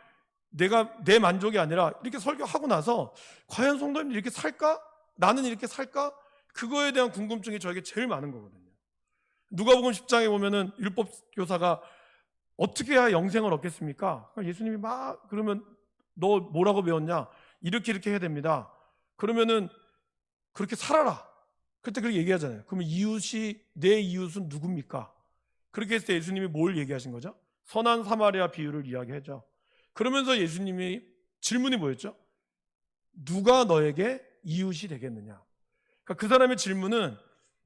내가 내 만족이 아니라 이렇게 설교하고 나서 과연 성도님들이 이렇게 살까? 나는 이렇게 살까? 그거에 대한 궁금증이 저에게 제일 많은 거거든요. 누가복음 10장에 보면은 율법 교사가 어떻게 해야 영생을 얻겠습니까? 예수님이 막 그러면 너 뭐라고 배웠냐? 이렇게 해야 됩니다. 그러면은 그렇게 살아라. 그때 그렇게 얘기하잖아요. 그러면 내 이웃은 누굽니까? 그렇게 했을 때 예수님이 뭘 얘기하신 거죠? 선한 사마리아 비유를 이야기하죠. 그러면서 예수님이 질문이 뭐였죠? 누가 너에게 이웃이 되겠느냐? 그러니까 그 사람의 질문은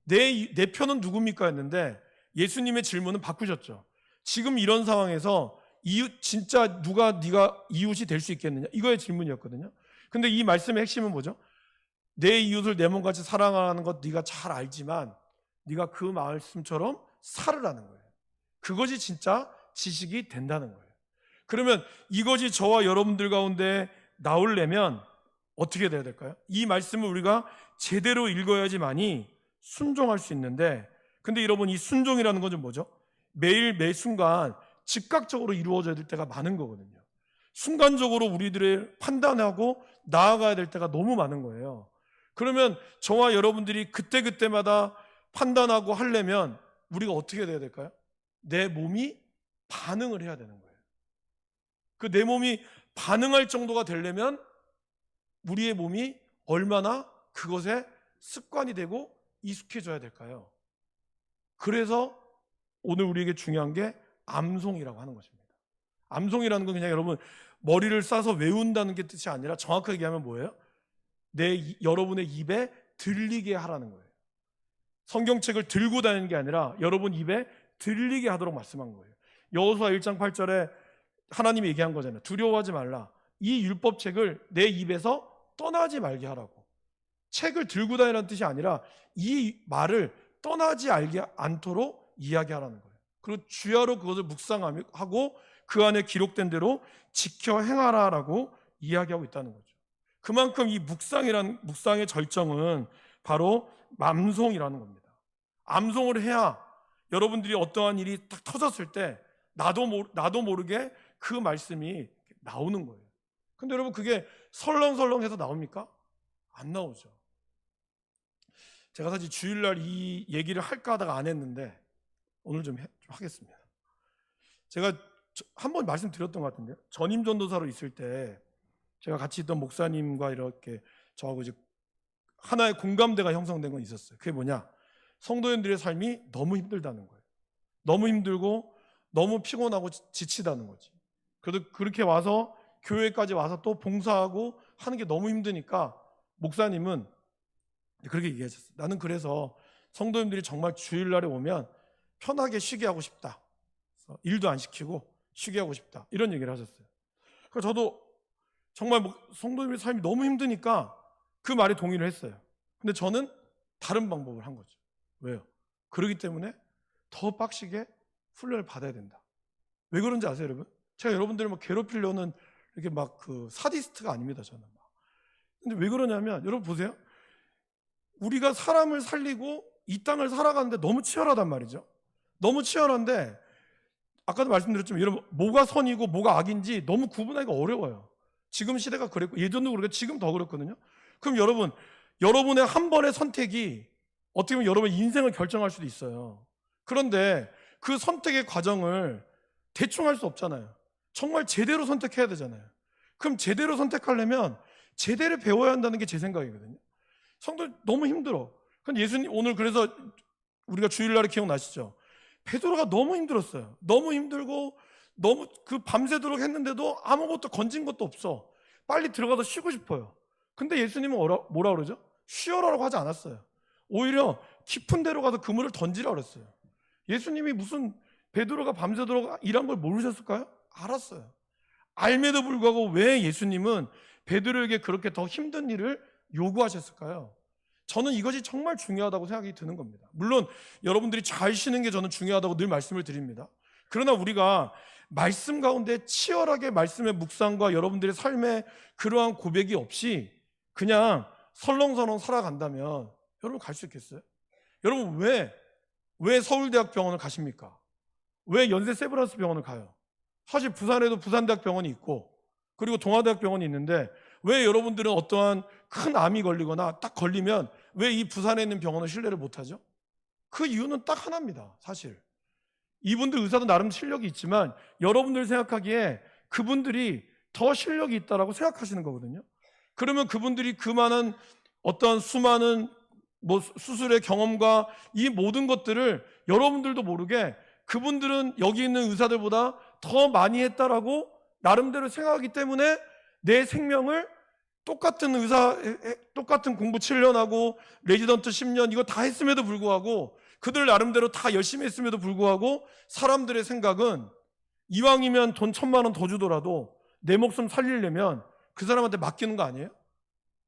내 편은 누굽니까? 했는데 예수님의 질문은 바꾸셨죠. 지금 이런 상황에서 이웃 진짜 누가 네가 이웃이 될 수 있겠느냐? 이거의 질문이었거든요. 근데 이 말씀의 핵심은 뭐죠? 내 이웃을 내 몸같이 사랑하는 것 네가 잘 알지만 네가 그 말씀처럼 살으라는 거예요. 그것이 진짜 지식이 된다는 거예요. 그러면 이것이 저와 여러분들 가운데 나오려면 어떻게 돼야 될까요? 이 말씀을 우리가 제대로 읽어야지만이 순종할 수 있는데, 근데 여러분 이 순종이라는 건 좀 뭐죠? 매일 매 순간 즉각적으로 이루어져야 될 때가 많은 거거든요. 순간적으로 우리들의 판단하고 나아가야 될 때가 너무 많은 거예요. 그러면 저와 여러분들이 그때그때마다 판단하고 하려면 우리가 어떻게 돼야 될까요? 내 몸이 반응을 해야 되는 거예요. 그 내 몸이 반응할 정도가 되려면 우리의 몸이 얼마나 그것에 습관이 되고 익숙해져야 될까요? 그래서 오늘 우리에게 중요한 게 암송이라고 하는 것입니다. 암송이라는 건 그냥 여러분 머리를 싸서 외운다는 게 뜻이 아니라 정확하게 얘기하면 뭐예요? 여러분의 입에 들리게 하라는 거예요. 성경책을 들고 다니는 게 아니라 여러분 입에 들리게 하도록 말씀한 거예요. 여호수아 1장 8절에 하나님이 얘기한 거잖아요. 두려워하지 말라. 이 율법책을 내 입에서 떠나지 말게 하라고. 책을 들고 다니라는 뜻이 아니라 이 말을 떠나지 않도록 이야기하라는 거예요. 그리고 주야로 그것을 묵상하고 그 안에 기록된 대로 지켜 행하라라고 이야기하고 있다는 거죠. 그만큼 이 묵상의 절정은 바로 암송이라는 겁니다. 암송을 해야 여러분들이 어떠한 일이 딱 터졌을 때 나도 모르게 그 말씀이 나오는 거예요. 근데 여러분 그게 설렁설렁해서 나옵니까? 안 나오죠. 제가 사실 주일날 이 얘기를 할까 하다가 안 했는데 오늘 좀 하겠습니다. 제가 한번 말씀드렸던 것 같은데요. 전임 전도사로 있을 때 제가 같이 있던 목사님과 이렇게 저하고 이제 하나의 공감대가 형성된 건 있었어요. 그게 뭐냐? 성도님들의 삶이 너무 힘들다는 거예요. 너무 힘들고 너무 피곤하고 지치다는 거지. 그래도 그렇게 와서 교회까지 와서 또 봉사하고 하는 게 너무 힘드니까 목사님은 그렇게 얘기하셨어요. 나는 그래서 성도님들이 정말 주일날에 오면 편하게 쉬게 하고 싶다. 일도 안 시키고 쉬게 하고 싶다. 이런 얘기를 하셨어요. 그래서 저도 정말 성도님의 삶이 너무 힘드니까 그 말에 동의를 했어요. 근데 저는 다른 방법을 한 거죠. 왜요? 그러기 때문에 더 빡시게 훈련을 받아야 된다. 왜 그런지 아세요, 여러분? 제가 여러분들을 막 괴롭히려는 이렇게 막 그 사디스트가 아닙니다, 저는. 근데 왜 그러냐면 여러분 보세요. 우리가 사람을 살리고 이 땅을 살아가는데 너무 치열하단 말이죠. 너무 치열한데 아까도 말씀드렸지만 여러분 뭐가 선이고 뭐가 악인지 너무 구분하기가 어려워요. 지금 시대가 그랬고 예전도 그렇고 지금 더 그렇거든요. 그럼 여러분의 한 번의 선택이 어떻게 보면 여러분의 인생을 결정할 수도 있어요. 그런데 그 선택의 과정을 대충 할 수 없잖아요. 정말 제대로 선택해야 되잖아요. 그럼 제대로 선택하려면 제대로 배워야 한다는 게 제 생각이거든요. 성도 너무 힘들어. 근데 예수님 오늘 그래서 우리가 주일날에 기억나시죠? 베드로가 너무 힘들었어요. 너무 힘들고 너무 그 밤새도록 했는데도 아무것도 건진 것도 없어. 빨리 들어가서 쉬고 싶어요. 근데 예수님은 뭐라 그러죠? 쉬어라라고 하지 않았어요. 오히려 깊은 데로 가서 그물을 던지라 그랬어요. 예수님이 무슨 베드로가 밤새도록 일한 걸 모르셨을까요? 알았어요. 알매도 불구하고 왜 예수님은 베드로에게 그렇게 더 힘든 일을 요구하셨을까요? 저는 이것이 정말 중요하다고 생각이 드는 겁니다. 물론 여러분들이 잘 쉬는 게 저는 중요하다고 늘 말씀을 드립니다. 그러나 우리가 말씀 가운데 치열하게 말씀의 묵상과 여러분들의 삶의 그러한 고백이 없이 그냥 설렁설렁 살아간다면 여러분 갈 수 있겠어요? 여러분 왜 서울대학병원을 가십니까? 왜 연세세브란스 병원을 가요? 사실 부산에도 부산대학병원이 있고 그리고 동아대학병원이 있는데 왜 여러분들은 어떠한 큰 암이 걸리거나 딱 걸리면 왜 이 부산에 있는 병원을 신뢰를 못하죠? 그 이유는 딱 하나입니다. 사실 이분들 의사도 나름 실력이 있지만 여러분들 생각하기에 그분들이 더 실력이 있다라고 생각하시는 거거든요. 그러면 그분들이 그 많은 어떠한 수많은 수술의 경험과 이 모든 것들을 여러분들도 모르게 그분들은 여기 있는 의사들보다 더 많이 했다라고 나름대로 생각하기 때문에 내 생명을 똑같은 똑같은 공부 7년 하고 레지던트 10년 이거 다 했음에도 불구하고 그들 나름대로 다 열심히 했음에도 불구하고 사람들의 생각은 이왕이면 돈 1,000만 원 더 주더라도 내 목숨 살리려면 그 사람한테 맡기는 거 아니에요?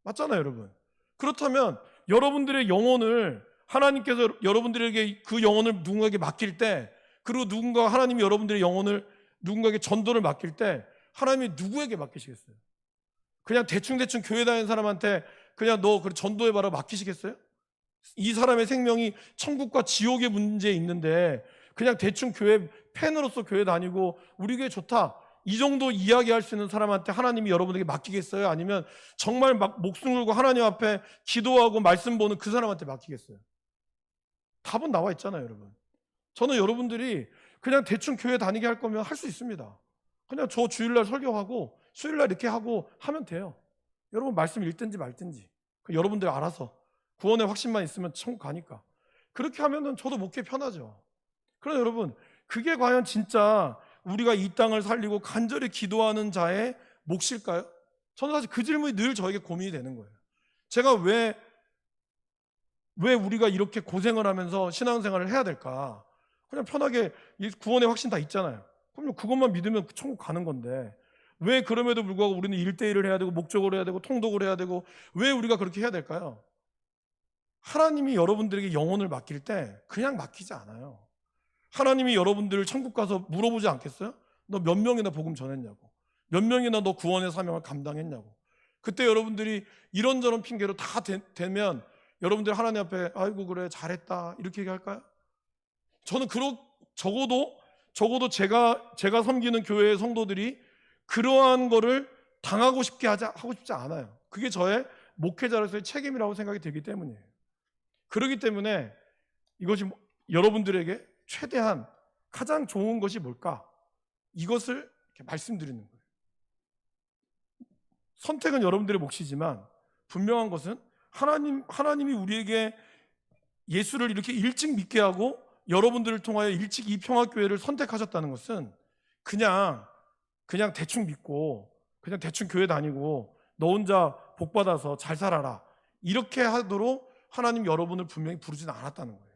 맞잖아요, 여러분. 그렇다면 여러분들의 영혼을 하나님께서 여러분들에게 그 영혼을 누군가에게 맡길 때, 그리고 하나님이 여러분들의 영혼을 누군가에게 전도를 맡길 때 하나님이 누구에게 맡기시겠어요? 그냥 대충 교회 다니는 사람한테 그냥 너 전도해봐라 맡기시겠어요? 이 사람의 생명이 천국과 지옥의 문제에 있는데 그냥 대충 교회 팬으로서 교회 다니고 우리 교회 좋다 이 정도 이야기할 수 있는 사람한테 하나님이 여러분에게 맡기겠어요? 아니면 정말 막 목숨 걸고 하나님 앞에 기도하고 말씀 보는 그 사람한테 맡기겠어요? 답은 나와 있잖아요, 여러분. 저는 여러분들이 그냥 대충 교회 다니게 할 거면 할 수 있습니다. 그냥 저 주일날 설교하고 수요일날 이렇게 하고 하면 돼요. 여러분 말씀 읽든지 말든지 여러분들 알아서 구원의 확신만 있으면 천국 가니까 그렇게 하면은 저도 목회 편하죠. 그러나 여러분 그게 과연 진짜 우리가 이 땅을 살리고 간절히 기도하는 자의 몫일까요? 저는 사실 그 질문이 늘 저에게 고민이 되는 거예요. 제가 왜 우리가 이렇게 고생을 하면서 신앙생활을 해야 될까? 그냥 편하게 구원의 확신 다 있잖아요. 그럼 그것만 믿으면 천국 가는 건데 왜 그럼에도 불구하고 우리는 1대1을 해야 되고 목적으로 해야 되고 통독을 해야 되고 왜 우리가 그렇게 해야 될까요? 하나님이 여러분들에게 영혼을 맡길 때 그냥 맡기지 않아요. 하나님이 여러분들을 천국 가서 물어보지 않겠어요? 너 몇 명이나 복음 전했냐고, 몇 명이나 너 구원의 사명을 감당했냐고. 그때 여러분들이 이런저런 핑계로 다 되면 여러분들 하나님 앞에 아이고 그래 잘했다 이렇게 얘기할까요? 저는 적어도 제가 섬기는 교회의 성도들이 그러한 거를 당하고 하고 싶지 않아요. 그게 저의 목회자로서의 책임이라고 생각이 들기 때문이에요. 그렇기 때문에 이것이 여러분들에게 최대한 가장 좋은 것이 뭘까? 이것을 이렇게 말씀드리는 거예요. 선택은 여러분들의 몫이지만 분명한 것은 하나님이 우리에게 예수를 이렇게 일찍 믿게 하고 여러분들을 통하여 일찍 이 평화교회를 선택하셨다는 것은 그냥 대충 믿고 그냥 대충 교회 다니고 너 혼자 복 받아서 잘 살아라 이렇게 하도록 하나님 여러분을 분명히 부르지는 않았다는 거예요.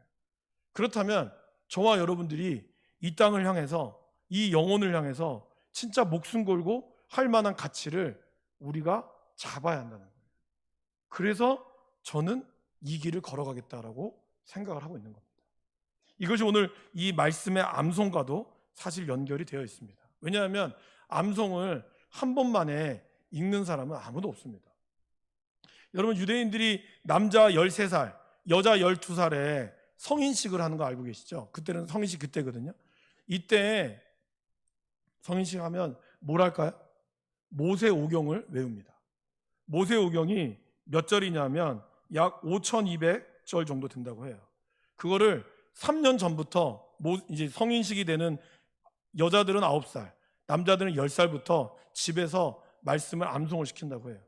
그렇다면 저와 여러분들이 이 땅을 향해서 이 영혼을 향해서 진짜 목숨 걸고 할 만한 가치를 우리가 잡아야 한다는 거예요. 그래서 저는 이 길을 걸어가겠다라고 생각을 하고 있는 겁니다. 이것이 오늘 이 말씀의 암송과도 사실 연결이 되어 있습니다. 왜냐하면 암송을 한 번만에 읽는 사람은 아무도 없습니다. 여러분 유대인들이 남자 13살, 여자 12살에 성인식을 하는 거 알고 계시죠? 그때는 성인식 그때거든요. 이때 성인식 하면 뭘 할까요? 모세오경을 외웁니다. 모세오경이 몇 절이냐면 약 5,200절 정도 된다고 해요. 그거를 3년 전부터 이제 성인식이 되는 여자들은 9살, 남자들은 10살부터 집에서 말씀을 암송을 시킨다고 해요.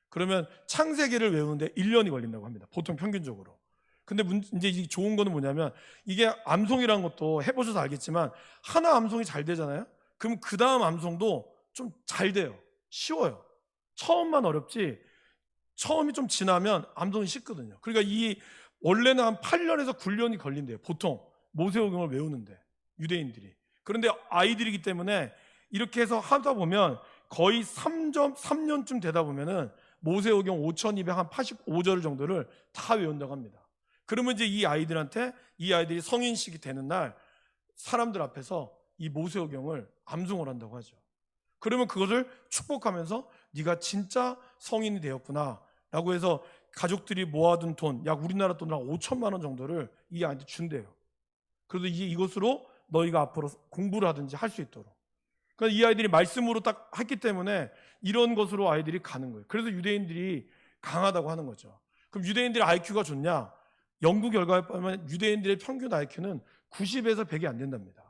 그러면 창세기를 외우는데 1년이 걸린다고 합니다. 보통 평균적으로. 근데 이제 좋은 거는 뭐냐면 이게 암송이라는 것도 해보셔서 알겠지만 하나 암송이 잘 되잖아요. 그럼 그 다음 암송도 좀 잘 돼요. 쉬워요. 처음만 어렵지 처음이 좀 지나면 암송이 쉽거든요. 그러니까 원래는 한 8년에서 9년이 걸린대요. 보통 모세오경을 외우는데 유대인들이. 그런데 아이들이기 때문에 이렇게 해서 하다 보면 거의 3년쯤 되다 보면은 모세오경 5,285절 정도를 다 외운다고 합니다. 그러면 이제 이 아이들이 성인식이 되는 날 사람들 앞에서 이 모세오경을 암송을 한다고 하죠. 그러면 그것을 축복하면서 네가 진짜 성인이 되었구나 라고 해서 가족들이 모아둔 돈, 약 우리나라 돈으로 5천만 원 정도를 이 아이한테 준대요. 그래서 이것으로 너희가 앞으로 공부를 하든지 할 수 있도록. 그러니까 이 아이들이 말씀으로 딱 했기 때문에 이런 것으로 아이들이 가는 거예요. 그래서 유대인들이 강하다고 하는 거죠. 그럼 유대인들의 IQ가 좋냐? 연구 결과에 따르면 유대인들의 평균 IQ는 90에서 100이 안 된답니다.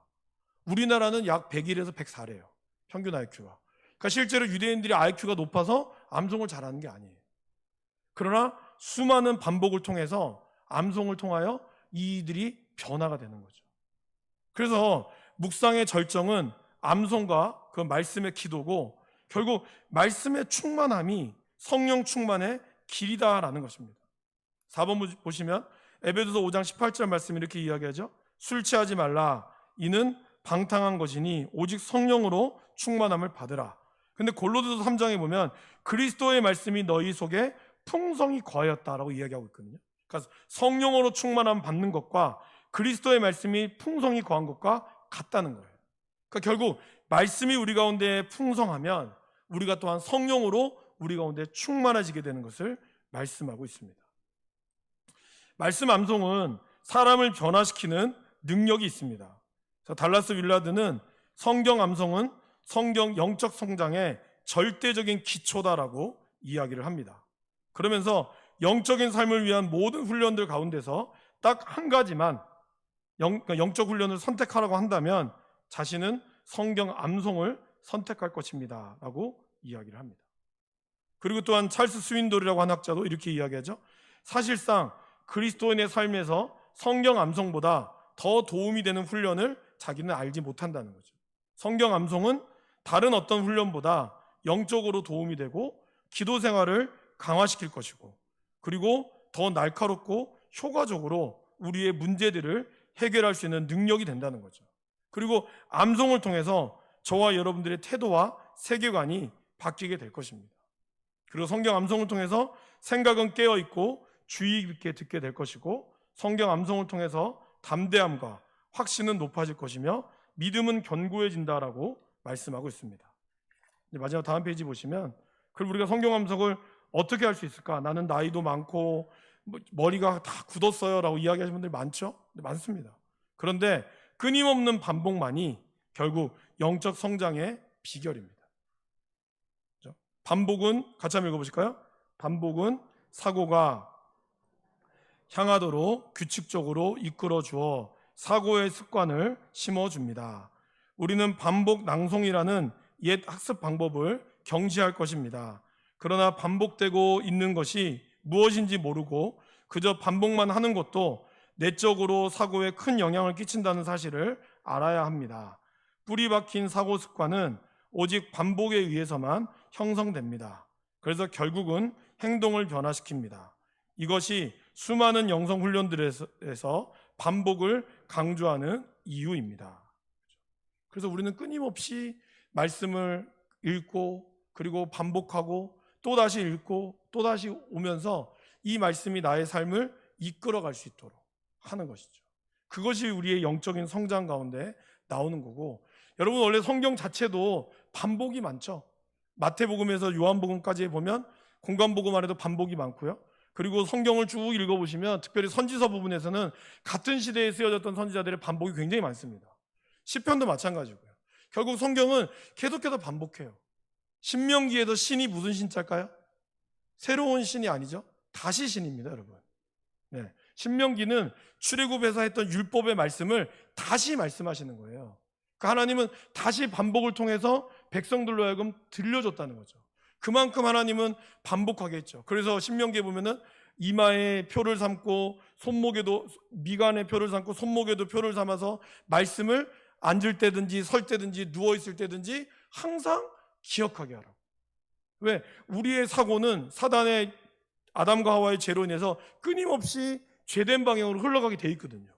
우리나라는 약 101에서 104래요. 평균 IQ가. 그러니까 실제로 유대인들이 IQ가 높아서 암송을 잘하는 게 아니에요. 그러나 수많은 반복을 통해서 암송을 통하여 이들이 변화가 되는 거죠. 그래서 묵상의 절정은 암송과 그 말씀의 기도고, 결국 말씀의 충만함이 성령 충만의 길이다라는 것입니다. 4번 보시면 에베소서 5장 18절 말씀 이렇게 이야기하죠. 술 취하지 말라. 이는 방탕한 것이니 오직 성령으로 충만함을 받으라. 근데 골로새서 3장에 보면 그리스도의 말씀이 너희 속에 풍성히 거하였다라고 이야기하고 있거든요. 그러니까 성령으로 충만함 받는 것과 그리스도의 말씀이 풍성히 거한 것과 같다는 거예요. 그러니까 결국 말씀이 우리 가운데 풍성하면 우리가 또한 성령으로 우리 가운데 충만해지게 되는 것을 말씀하고 있습니다. 말씀 암송은 사람을 변화시키는 능력이 있습니다. 달라스 윌라드는 성경 암송은 성경 영적 성장의 절대적인 기초다라고 이야기를 합니다. 그러면서 영적인 삶을 위한 모든 훈련들 가운데서 딱 한 가지만 영적 훈련을 선택하라고 한다면 자신은 성경 암송을 선택할 것입니다 라고 이야기를 합니다. 그리고 또한 찰스 스윈돌이라고 하는 학자도 이렇게 이야기하죠. 사실상 그리스도인의 삶에서 성경 암송보다 더 도움이 되는 훈련을 자기는 알지 못한다는 거죠. 성경 암송은 다른 어떤 훈련보다 영적으로 도움이 되고 기도 생활을 강화시킬 것이고, 그리고 더 날카롭고 효과적으로 우리의 문제들을 해결할 수 있는 능력이 된다는 거죠. 그리고 암송을 통해서 저와 여러분들의 태도와 세계관이 바뀌게 될 것입니다. 그리고 성경 암송을 통해서 생각은 깨어있고 주의 깊게 듣게 될 것이고, 성경 암송을 통해서 담대함과 확신은 높아질 것이며 믿음은 견고해진다라고 말씀하고 있습니다. 마지막 다음 페이지 보시면, 그럼 우리가 성경 암송을 어떻게 할 수 있을까? 나는 나이도 많고 머리가 다 굳었어요 라고 이야기하시는 분들이 많죠? 많습니다. 그런데 끊임없는 반복만이 결국 영적 성장의 비결입니다. 반복은, 같이 한번 읽어보실까요? 반복은 사고가 향하도록 규칙적으로 이끌어 주어 사고의 습관을 심어줍니다. 우리는 반복 낭송이라는 옛 학습 방법을 경시할 것입니다. 그러나 반복되고 있는 것이 무엇인지 모르고 그저 반복만 하는 것도 내적으로 사고에 큰 영향을 끼친다는 사실을 알아야 합니다. 뿌리 박힌 사고 습관은 오직 반복에 의해서만 형성됩니다. 그래서 결국은 행동을 변화시킵니다. 이것이 수많은 영성 훈련들에서 반복을 강조하는 이유입니다. 그래서 우리는 끊임없이 말씀을 읽고, 그리고 반복하고, 또다시 읽고 또다시 오면서 이 말씀이 나의 삶을 이끌어갈 수 있도록 하는 것이죠. 그것이 우리의 영적인 성장 가운데 나오는 거고, 여러분 원래 성경 자체도 반복이 많죠. 마태복음에서 요한복음까지 보면 공관복음 안에도 반복이 많고요. 그리고 성경을 쭉 읽어보시면 특별히 선지서 부분에서는 같은 시대에 쓰여졌던 선지자들의 반복이 굉장히 많습니다. 시편도 마찬가지고요. 결국 성경은 계속해서 반복해요. 신명기에서 신이 무슨 신자일까요? 새로운 신이 아니죠. 다시 신입니다, 여러분. 네. 신명기는 출애굽에서 했던 율법의 말씀을 다시 말씀하시는 거예요. 그러니까 하나님은 다시 반복을 통해서 백성들로 하여금 들려줬다는 거죠. 그만큼 하나님은 반복하게 했죠. 그래서 신명기에 보면은 이마에 표를 삼고 손목에도, 미간에 표를 삼고 손목에도 표를 삼아서 말씀을 앉을 때든지 설 때든지 누워 있을 때든지 항상 기억하게 하라고. 왜? 우리의 사고는 사단의 아담과 하와의 죄로 인해서 끊임없이 죄된 방향으로 흘러가게 돼 있거든요.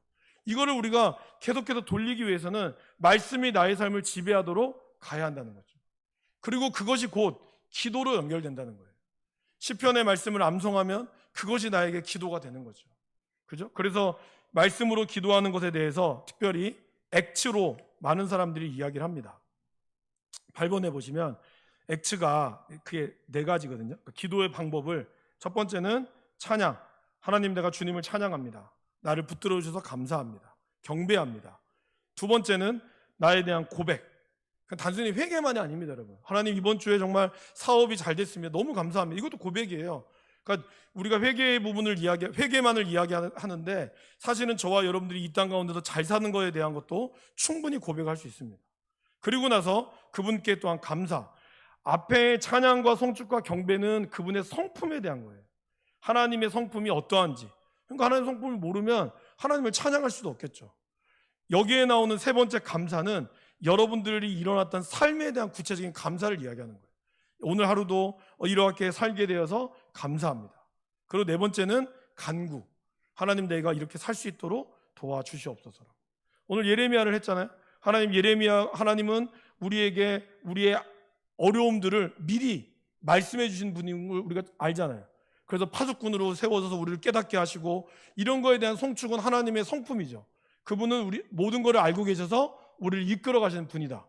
이거를 우리가 계속해서 돌리기 위해서는 말씀이 나의 삶을 지배하도록 가야 한다는 거죠. 그리고 그것이 곧 기도로 연결된다는 거예요. 시편의 말씀을 암송하면 그것이 나에게 기도가 되는 거죠. 그죠? 그래서 말씀으로 기도하는 것에 대해서 특별히 액츠로 많은 사람들이 이야기를 합니다. 8번에 보시면 액츠가 그게 4가지거든요. 기도의 방법을, 첫 번째는 찬양. 하나님, 내가 주님을 찬양합니다. 나를 붙들어 주셔서 감사합니다. 경배합니다. 두 번째는 나에 대한 고백. 단순히 회개만이 아닙니다, 여러분. 하나님, 이번 주에 정말 사업이 잘 됐습니다. 너무 감사합니다. 이것도 고백이에요. 그러니까 우리가 회개의 부분을 회개만을 이야기하는데 사실은 저와 여러분들이 이 땅 가운데서 잘 사는 것에 대한 것도 충분히 고백할 수 있습니다. 그리고 나서 그분께 또한 감사. 앞에 찬양과 송축과 경배는 그분의 성품에 대한 거예요. 하나님의 성품이 어떠한지. 그러니까 하나님의 성품을 모르면 하나님을 찬양할 수도 없겠죠. 여기에 나오는 세 번째 감사는 여러분들이 일어났던 삶에 대한 구체적인 감사를 이야기하는 거예요. 오늘 하루도 이렇게 살게 되어서 감사합니다. 그리고 네 번째는 간구. 하나님, 내가 이렇게 살 수 있도록 도와주시옵소서. 오늘 예레미야를 했잖아요. 하나님은 우리에게 우리의 어려움들을 미리 말씀해 주신 분인 걸 우리가 알잖아요. 그래서 파수꾼으로 세워져서 우리를 깨닫게 하시고, 이런 거에 대한 송축은 하나님의 성품이죠. 그분은 우리 모든 것을 알고 계셔서 우리를 이끌어 가시는 분이다.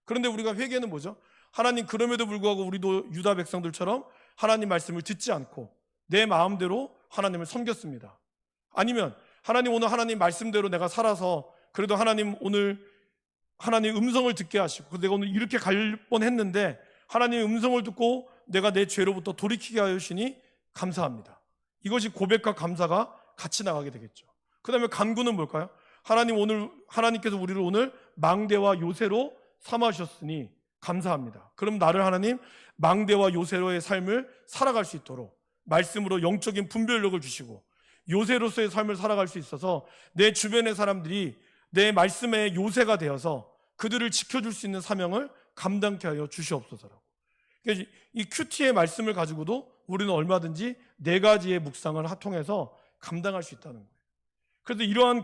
그런데 우리가 회개는 뭐죠? 하나님, 그럼에도 불구하고 우리도 유다 백성들처럼 하나님 말씀을 듣지 않고 내 마음대로 하나님을 섬겼습니다. 아니면 하나님, 오늘 하나님 말씀대로 내가 살아서 그래도 하나님 오늘 하나님 음성을 듣게 하시고, 내가 오늘 이렇게 갈 뻔했는데 하나님의 음성을 듣고 내가 내 죄로부터 돌이키게 하여 주시니 감사합니다. 이것이 고백과 감사가 같이 나가게 되겠죠. 그 다음에 간구는 뭘까요? 하나님께서 우리를 오늘 망대와 요새로 삼아주셨으니 감사합니다. 그럼 나를 하나님 망대와 요새로의 삶을 살아갈 수 있도록 말씀으로 영적인 분별력을 주시고, 요새로서의 삶을 살아갈 수 있어서 내 주변의 사람들이 내 말씀의 요새가 되어서 그들을 지켜줄 수 있는 사명을 감당케 하여 주시옵소서라고. 그러니까 이 큐티의 말씀을 가지고도 우리는 얼마든지 네 가지의 묵상을 하통해서 감당할 수 있다는 거예요. 그래서 이러한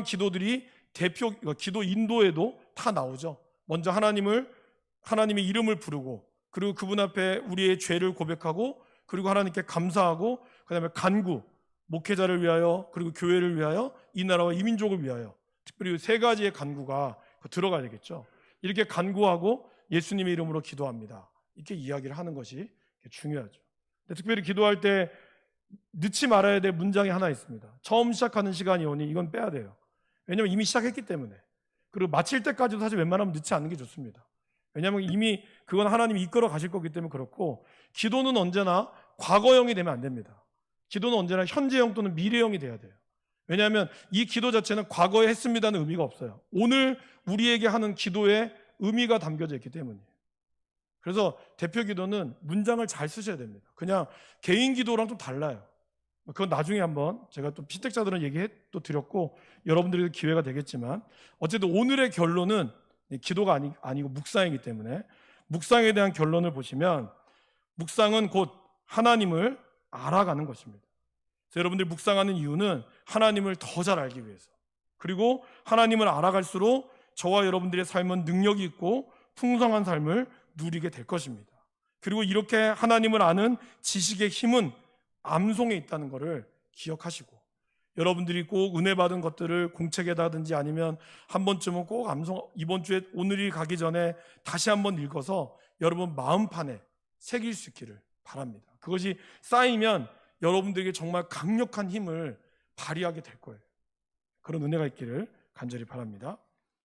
기도들이 대표 기도 인도에도 다 나오죠. 먼저 하나님의 이름을 부르고, 그리고 그분 앞에 우리의 죄를 고백하고, 그리고 하나님께 감사하고, 그 다음에 간구, 목회자를 위하여, 그리고 교회를 위하여, 이 나라와 이 민족을 위하여, 특별히 세 가지의 간구가 들어가야 되겠죠. 이렇게 간구하고 예수님의 이름으로 기도합니다. 이렇게 이야기를 하는 것이 중요하죠. 특별히 기도할 때 넣지 말아야 될 문장이 하나 있습니다. 처음 시작하는 시간이 오니 이건 빼야 돼요. 왜냐하면 이미 시작했기 때문에. 그리고 마칠 때까지도 사실 웬만하면 넣지 않는 게 좋습니다. 왜냐하면 이미 그건 하나님이 이끌어 가실 거기 때문에 그렇고, 기도는 언제나 과거형이 되면 안 됩니다. 기도는 언제나 현재형 또는 미래형이 돼야 돼요. 왜냐하면 이 기도 자체는 과거에 했습니다는 의미가 없어요. 오늘 우리에게 하는 기도에 의미가 담겨져 있기 때문이에요. 그래서 대표 기도는 문장을 잘 쓰셔야 됩니다. 그냥 개인 기도랑 좀 달라요. 그건 나중에 한번 제가 또 피택자들은 얘기해 또 드렸고, 여러분들이 기회가 되겠지만, 어쨌든 오늘의 결론은 기도가 아니고 묵상이기 때문에, 묵상에 대한 결론을 보시면, 묵상은 곧 하나님을 알아가는 것입니다. 그래서 여러분들이 묵상하는 이유는 하나님을 더 잘 알기 위해서, 그리고 하나님을 알아갈수록 저와 여러분들의 삶은 능력이 있고 풍성한 삶을 누리게 될 것입니다. 그리고 이렇게 하나님을 아는 지식의 힘은 암송에 있다는 것을 기억하시고, 여러분들이 꼭 은혜 받은 것들을 공책에다든지 아니면 한 번쯤은 꼭 이번 주에 오늘이 가기 전에 다시 한번 읽어서 여러분 마음판에 새길 수 있기를 바랍니다. 그것이 쌓이면 여러분들에게 정말 강력한 힘을 발휘하게 될 거예요. 그런 은혜가 있기를 간절히 바랍니다.